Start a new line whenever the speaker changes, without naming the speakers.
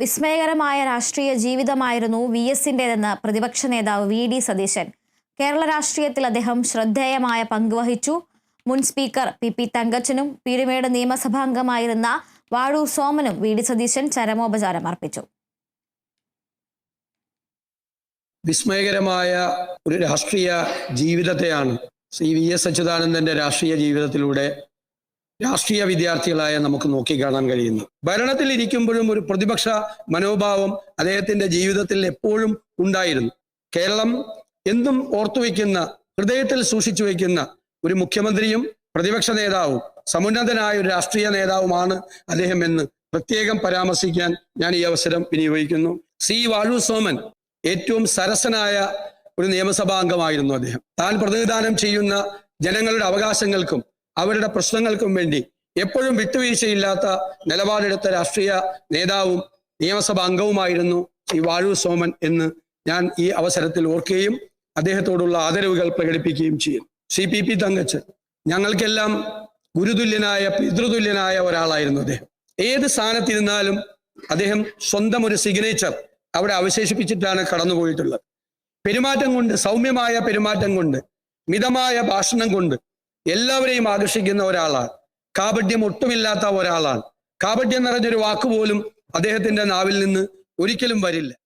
വിസ്മയകരമായ രാഷ്ട്രീയ ജീവിതമായിരുന്നു വി.എസിൻ്റെതെന്ന് പ്രതിപക്ഷ നേതാവ് വി.ഡി. സതീശൻ. കേരള രാഷ്ട്രീയത്തിൽ അദ്ദേഹം ശ്രദ്ധേയമായ പങ്കുവഹിച്ചു. മുൻ സ്പീക്കർ പി തങ്കച്ചനും പീരുമേട് നിയമസഭാംഗമായിരുന്ന വാഴൂർ സോമനും വി.ഡി. സതീശൻ ചരമോപചാരം അർപ്പിച്ചു.
വിസ്മയകരമായ ഒരു രാഷ്ട്രീയ ജീവിതത്തെയാണ് ശ്രീ വി.എസ്. അച്യുതാനന്ദന്റെ രാഷ്ട്രീയ ജീവിതത്തിലൂടെ രാഷ്ട്രീയ വിദ്യാർത്ഥികളായ നമുക്ക് നോക്കിക്കാണാൻ കഴിയുന്നു. ഭരണത്തിൽ ഇരിക്കുമ്പോഴും ഒരു പ്രതിപക്ഷ മനോഭാവം അദ്ദേഹത്തിന്റെ ജീവിതത്തിൽ എപ്പോഴും ഉണ്ടായിരുന്നു. കേരളം എന്തും ഓർത്തുവെക്കുന്ന, ഹൃദയത്തിൽ സൂക്ഷിച്ചു വയ്ക്കുന്ന ഒരു മുഖ്യമന്ത്രിയും പ്രതിപക്ഷ നേതാവും സമുന്നതനായ ഒരു രാഷ്ട്രീയ നേതാവുമാണ് അദ്ദേഹം എന്ന് പ്രത്യേകം പരാമർശിക്കാൻ ഞാൻ ഈ അവസരം വിനിയോഗിക്കുന്നു. സി വാഴൂർ സോമൻ ഏറ്റവും സരസനായ ഒരു നിയമസഭാ അംഗമായിരുന്നു അദ്ദേഹം. താൻ പ്രതിനിധാനം ചെയ്യുന്ന ജനങ്ങളുടെ അവകാശങ്ങൾക്കും അവരുടെ പ്രശ്നങ്ങൾക്കും വേണ്ടി എപ്പോഴും വിട്ടുവീഴ്ചയില്ലാത്ത നിലപാടെടുത്ത രാഷ്ട്രീയ നേതാവും നിയമസഭാ അംഗവുമായിരുന്നു ഈ വാഴൂർ സോമൻ എന്ന് ഞാൻ ഈ അവസരത്തിൽ ഓർക്കുകയും അദ്ദേഹത്തോടുള്ള ആദരവുകൾ പ്രകടിപ്പിക്കുകയും ചെയ്യും. ശ്രീ പി തങ്കച്ചൻ ഞങ്ങൾക്കെല്ലാം ഗുരുതുല്യനായ, പിതൃതുല്യനായ ഒരാളായിരുന്നു അദ്ദേഹം. ഏത് സ്ഥാനത്തിരുന്നാലും അദ്ദേഹം സ്വന്തം ഒരു സിഗ്നേച്ചർ അവിടെ അവശേഷിപ്പിച്ചിട്ടാണ് കടന്നുപോയിട്ടുള്ളത്. പെരുമാറ്റം കൊണ്ട്, സൗമ്യമായ പെരുമാറ്റം കൊണ്ട്, മിതമായ ഭാഷണം കൊണ്ട് എല്ലാവരെയും ആകർഷിക്കുന്ന ഒരാളാണ്. കാപട്യം ഒട്ടുമില്ലാത്ത ഒരാളാണ്. കാപട്യം നിറഞ്ഞൊരു വാക്കുപോലും അദ്ദേഹത്തിന്റെ നാവിൽ നിന്ന് ഒരിക്കലും വരില്ല.